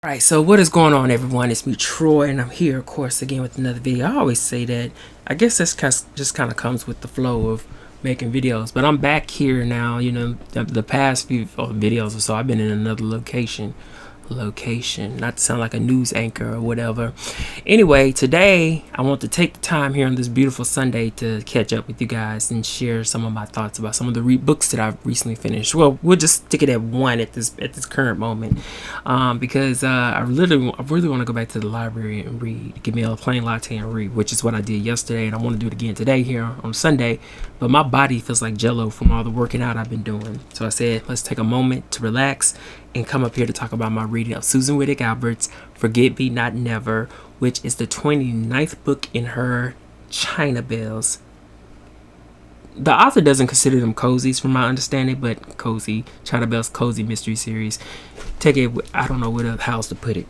Alright, so what is going on, everyone? It's me, Troy, and I'm here, of course, again with another video. I always say that. I guess this just kind of comes with the flow of making videos. But I'm back here now. You know, the past few videos or so, I've been in another location. Not to sound like a news anchor or whatever. Anyway, today I want to take the time here on this beautiful Sunday to catch up with you guys and share some of my thoughts about some of the books that I've recently finished. Well, we'll just stick it at one at this current moment, because I really want to go back to the library and read. Give me a plain latte and read, which is what I did yesterday, and I want to do it again today here on Sunday. But my body feels like jello from all the working out I've been doing. So I said, let's take a moment to relax and come up here to talk about my reading of Susan Wittig Albert's Forget Me Not Never, which is the 29th book in her China Bayles. The author doesn't consider them cozies from my understanding, but cozy, China Bayles cozy mystery series. Take it, I don't know how else to put it.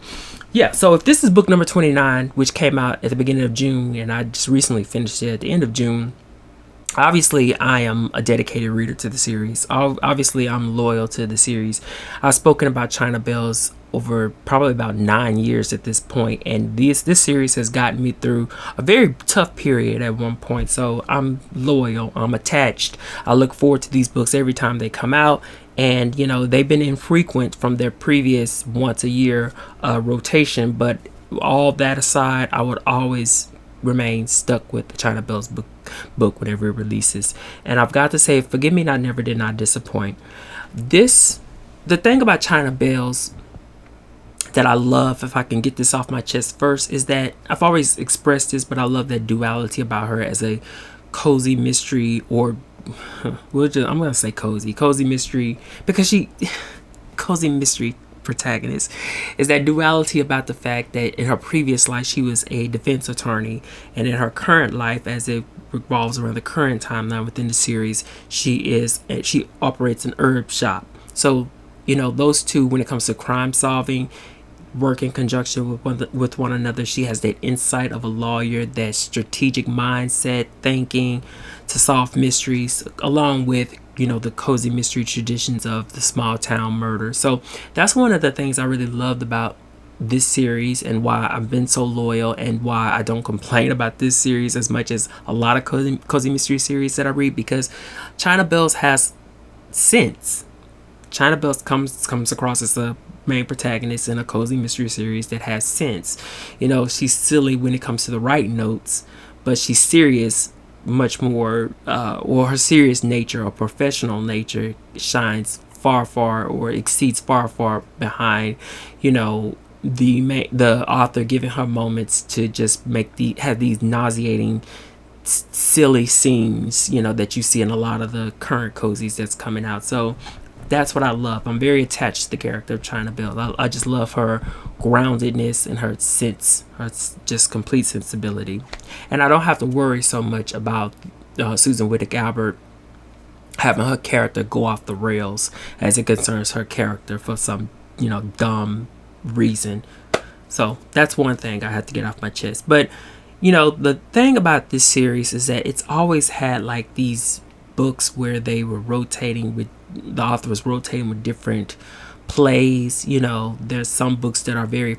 Yeah, so if this is book number 29, which came out at the beginning of June, and I just recently finished it at the end of June, obviously I am a dedicated reader to the series. Obviously I'm loyal to the series. I've spoken about China Bayles over probably about 9 years at this point, and this series has gotten me through a very tough period at one point. So I'm loyal, I'm attached. I look forward to these books every time they come out, and you know, they've been infrequent from their previous once a year rotation, but all that aside, I would always remain stuck with the China Bayles book whenever it releases. And I've got to say, Forgive Me Not Never did not disappoint. The thing about China Bayles that I love, if I can get this off my chest first, is that I've always expressed this, but I love that duality about her as a cozy mystery, or I'm gonna say cozy mystery, because cozy mystery protagonist, is that duality about the fact that in her previous life she was a defense attorney, and in her current life, as it revolves around the current timeline within the series, she operates an herb shop. So you know, those two, when it comes to crime solving, work in conjunction with one another. She has that insight of a lawyer, that strategic mindset thinking to solve mysteries, along with, you know, the cozy mystery traditions of the small town murder. So that's one of the things I really loved about this series, and why I've been so loyal, and why I don't complain about this series as much as a lot of cozy mystery series that I read, because China Bayles has sense. China Bayles comes across as a main protagonist in a cozy mystery series that has sense. You know, she's silly when it comes to the right notes, but she's serious much more, or her serious nature or professional nature shines far or exceeds far behind, you know, the author giving her moments to just have these nauseating silly scenes, you know, that you see in a lot of the current cozies that's coming out. So that's what I love. I'm very attached to the character of China Bayles. I just love her groundedness and her sense, her just complete sensibility. And I don't have to worry so much about Susan Wittig Albert having her character go off the rails as it concerns her character for some, you know, dumb reason. So that's one thing I had to get off my chest. But you know, the thing about this series is that it's always had like these books where they were rotating with, the author was rotating with different plays. You know, there's some books that are very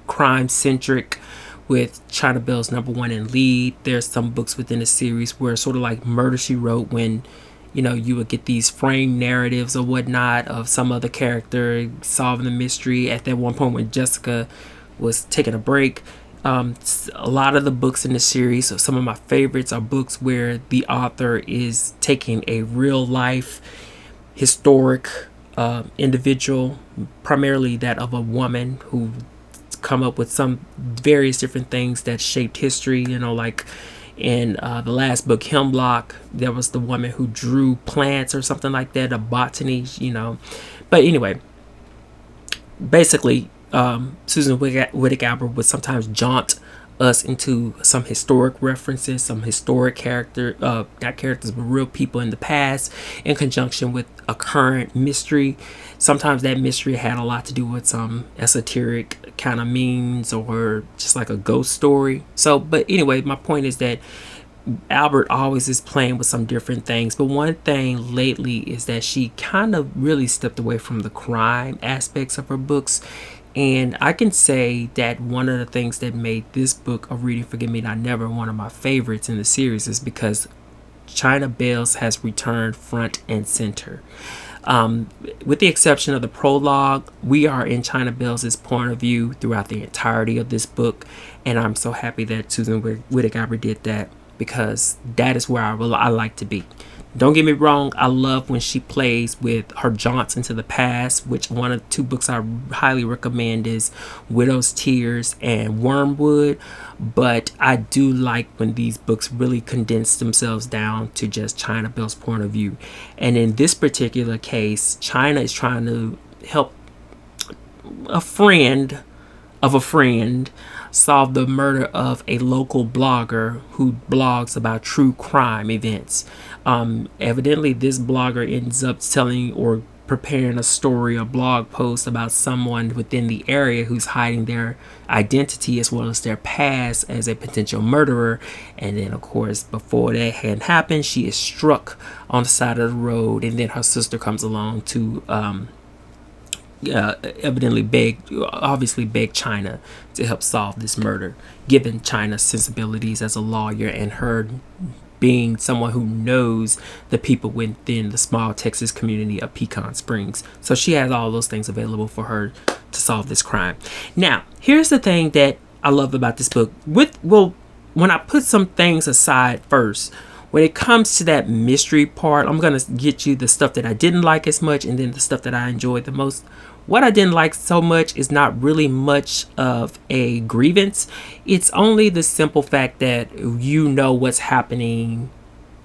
crime centric, with China Bayles #1 in lead. There's some books within a series where sort of like Murder She Wrote, when you know, you would get these framed narratives or whatnot of some other character solving the mystery. At that one point when Jessica was taking a break, a lot of the books in the series, so some of my favorites, are books where the author is taking a real life historic individual, primarily that of a woman, who come up with some various different things that shaped history. You know, like in the last book, Hemlock, there was the woman who drew plants or something like that, a botany, you know. But anyway, basically, Susan Wittig Albert would sometimes jaunt us into some historic references, some historic not characters, but real people in the past, in conjunction with a current mystery. Sometimes that mystery had a lot to do with some esoteric kind of means, or just like a ghost story. So, but anyway, my point is that Albert always is playing with some different things, but one thing lately is that she kind of really stepped away from the crime aspects of her books. And I can say that one of the things that made this book of Reading Forgive Me Not Never one of my favorites in the series is because China Bayles has returned front and center. With the exception of the prologue, we are in China Bayles' point of view throughout the entirety of this book, and I'm so happy that Susan Wittig did that, because that is where I like to be. Don't get me wrong, I love when she plays with her jaunts into the past, which one of the two books I highly recommend is Widow's Tears and Wormwood. But I do like when these books really condense themselves down to just China Bayles' point of view. And in this particular case, China is trying to help a friend of a friend solve the murder of a local blogger who blogs about true crime events. Evidently, this blogger ends up telling or preparing a story or blog post about someone within the area who's hiding their identity as well as their past as a potential murderer. And then, of course, before that had happened, she is struck on the side of the road, and then her sister comes along to obviously beg China to help solve this murder, given China's sensibilities as a lawyer and her being someone who knows the people within the small Texas community of Pecan Springs. So she has all those things available for her to solve this crime. Now, here's the thing that I love about this book. When I put some things aside first, when it comes to that mystery part, I'm going to get you the stuff that I didn't like as much and then the stuff that I enjoyed the most. What I didn't like so much is not really much of a grievance. It's only the simple fact that you know what's happening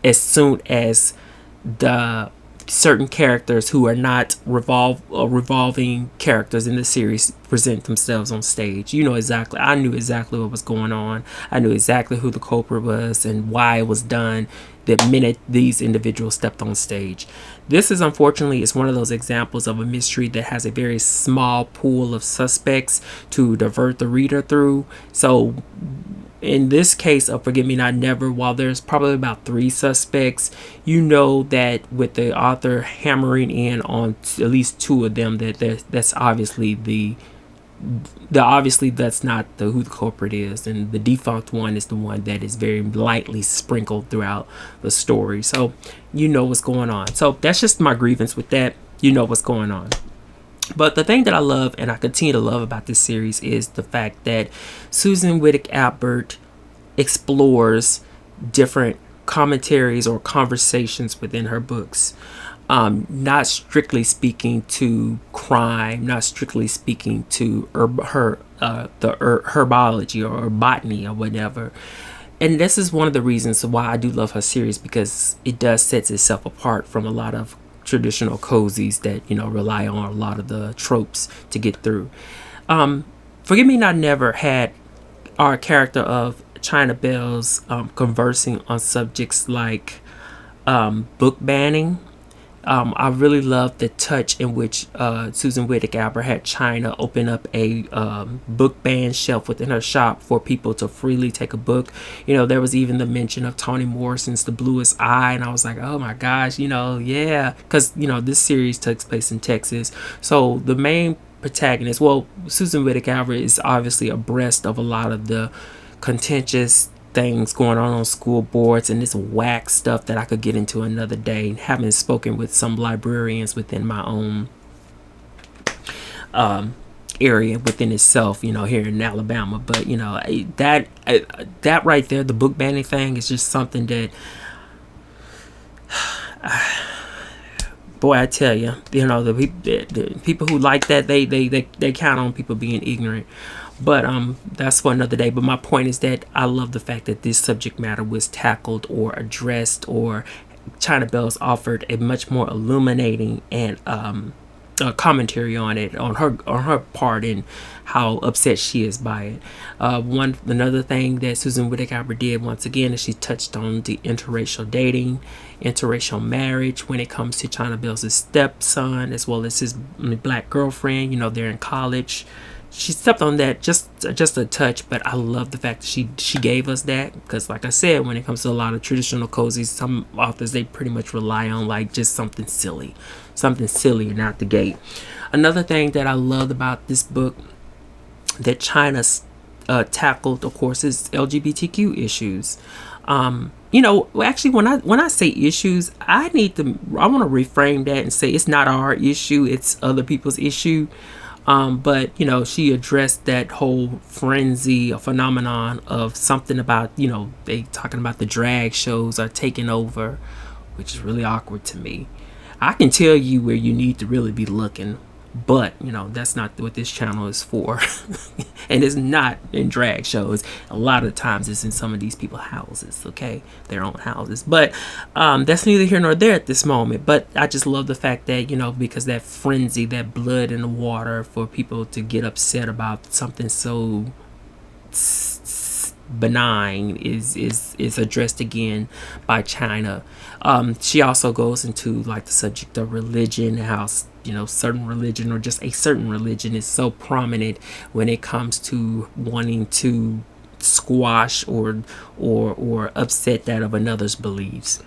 as soon as the certain characters who are not revolving characters in the series present themselves on stage. I knew exactly what was going on. I knew exactly who the culprit was and why it was done the minute these individuals stepped on stage. This is unfortunately one of those examples of a mystery that has a very small pool of suspects to divert the reader through. So in this case of Forgive Me Not Never, while there's probably about 3 suspects, you know that with the author hammering in on at least 2 of them, that's obviously that's not who the culprit is, and the defunct one is the one that is very lightly sprinkled throughout the story. So you know what's going on. So that's just my grievance with that. You know what's going on. But the thing that I love and I continue to love about this series is the fact that Susan Wittig explores different commentaries or conversations within her books. Not strictly speaking to crime, not strictly speaking to herbology or botany or whatever. And this is one of the reasons why I do love her series, because it does sets itself apart from a lot of traditional cozies that rely on a lot of the tropes to get through. Forgive Me Not Never had our character of China Bayles conversing on subjects like book banning. I really love the touch in which Susan Wittig had China open up a book ban shelf within her shop for people to freely take a book. There was even the mention of Toni Morrison's The Bluest Eye, and I was like, oh my gosh, yeah, because this series takes place in Texas. So the main protagonist, Susan Wittig is obviously abreast of a lot of the contentious things going on school boards and this whack stuff that I could get into another day, having spoken with some librarians within my own area within itself, here in Alabama. But that right there, the book banning thing, is just something that boy, I tell you, the people who like that, they count on people being ignorant. But that's for another day. But my point is that I love the fact that this subject matter was tackled or addressed, or China Bayles offered a much more illuminating and commentary on it, on her part, and how upset she is by it. Another thing that Susan Wittig did once again is she touched on the interracial dating, interracial marriage when it comes to China Bayles' stepson as well as his black girlfriend. They're in college she stepped on that just a touch, but I love the fact that she gave us that, because like I said, when it comes to a lot of traditional cozies, some authors, they pretty much rely on like just something silly and out the gate. Another thing that I loved about this book that China tackled, of course, is LGBTQ issues. Actually, when I say issues, I want to reframe that and say it's not our issue, it's other people's issue. But she addressed that whole frenzy or phenomenon of something about, they talking about the drag shows are taking over, which is really awkward to me. I can tell you where you need to really be looking, but that's not what this channel is for. And it's not in drag shows. A lot of times it's in some of these people's houses, okay, their own houses. But that's neither here nor there at this moment. But I just love the fact that because that frenzy, that blood in the water for people to get upset about something so benign is addressed again by China. She also goes into like the subject of religion, how certain religion, or just a certain religion, is so prominent when it comes to wanting to squash or upset that of another's beliefs.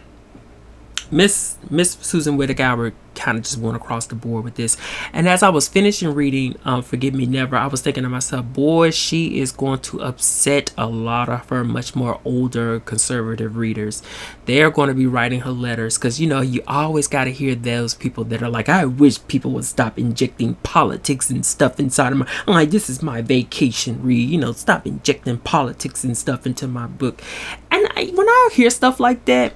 Miss Susan Wittig kind of just went across the board with this. And as I was finishing reading Forgive Me Never, I was thinking to myself, boy, she is going to upset a lot of her much more older conservative readers. They're going to be writing her letters, because you always got to hear those people that are like, I wish people would stop injecting politics and stuff inside of I'm like, this is my vacation read, stop injecting politics and stuff into my book. And when I hear stuff like that,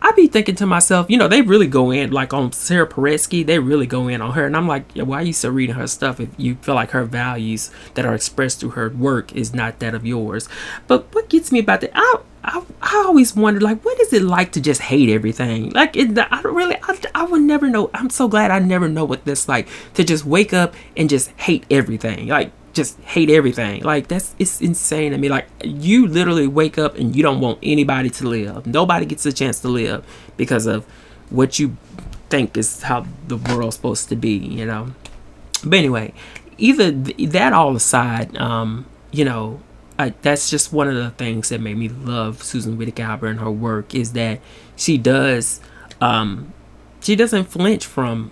I be thinking to myself, they really go in, like on Sarah Paretsky, they really go in on her. And I'm like, why are you still reading her stuff if you feel like her values that are expressed through her work is not that of yours? But what gets me about that, I always wonder, like, what is it like to just hate everything? Like, I would never know. I'm so glad I never know what that's like, to just wake up and just hate everything. Like, just hate everything. Like, it's insane to me. Like, you literally wake up and you don't want anybody to live. Nobody gets a chance to live because of what you think is how the world's supposed to be, But anyway, either that all aside, that's just one of the things that made me love Susan Wittig and her work, is that she doesn't flinch from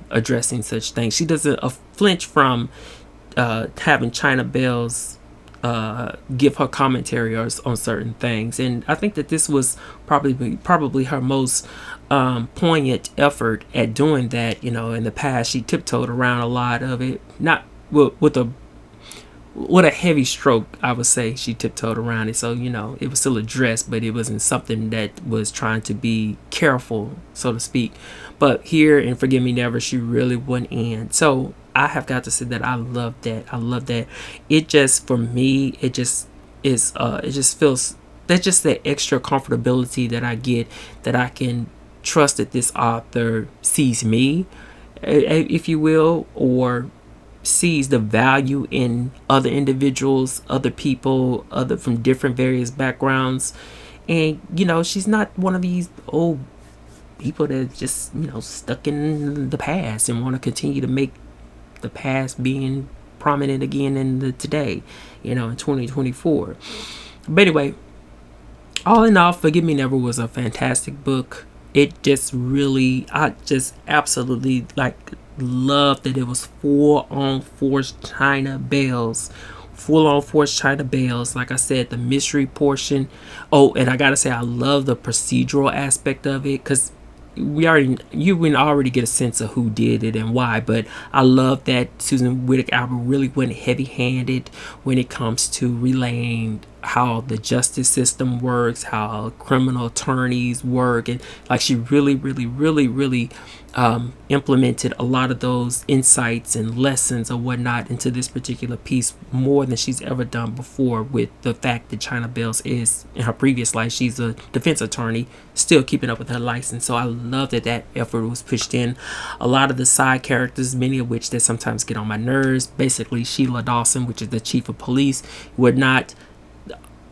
addressing such things. She doesn't flinch from having China Bayles give her commentary on certain things. And I think that this was probably her most poignant effort at doing that. In the past, she tiptoed around a lot of it, not with a heavy stroke, I would say. She tiptoed around it, so it was still addressed, but it wasn't something that was trying to be careful, so to speak. But here in Forgive Me Never, she really went in. So I have got to say that I love that. I love that. It just, for me, it just is. It just feels, that's just that extra comfortability that I get, that I can trust that this author sees me, if you will, or sees the value in other individuals, other people, other from different various backgrounds. And she's not one of these old people that just stuck in the past and want to continue to make the past being prominent again in the today, in 2024. But anyway, all in all, Forgive Me Never was a fantastic book. It just really, I just absolutely love that it was full on forced China Bayles. Like I said, the mystery portion. Oh, and I gotta say, I love the procedural aspect of it, because you can already get a sense of who did it and why. But I love that Susan Wittig really went heavy-handed when it comes to relaying how the justice system works, how criminal attorneys work, and she really implemented a lot of those insights and lessons or whatnot into this particular piece, more than she's ever done before, with the fact that China Bayles is, in her previous life, she's a defense attorney, still keeping up with her license. So I love that effort was pushed in. A lot of the side characters, many of which that sometimes get on my nerves, basically Sheila Dawson, which is the chief of police, would not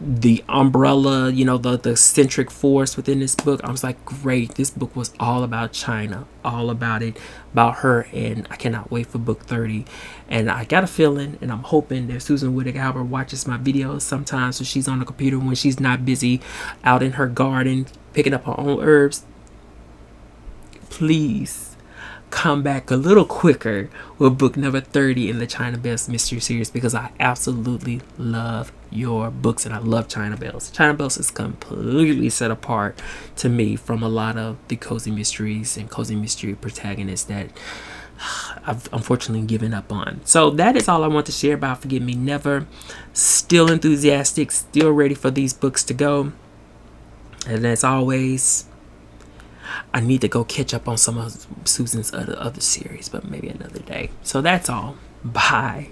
the umbrella, you know, the centric force within this book. I was like, great, this book was all about China, all about it, about her, and I cannot wait for book 30. And I got a feeling, and I'm hoping that Susan Wittig Albert watches my videos sometimes when she's on the computer, when she's not busy out in her garden picking up her own herbs. Please come back a little quicker with book number 30 in the China Bayles mystery series, because I absolutely love your books and I love China Bayles. China Bayles is completely set apart to me from a lot of the cozy mysteries and cozy mystery protagonists that I've unfortunately given up on. So that is all I want to share about Forgive Me Never. Still enthusiastic, still ready for these books to go. And as always, I need to go catch up on some of Susan's other series, but maybe another day. So that's all. Bye.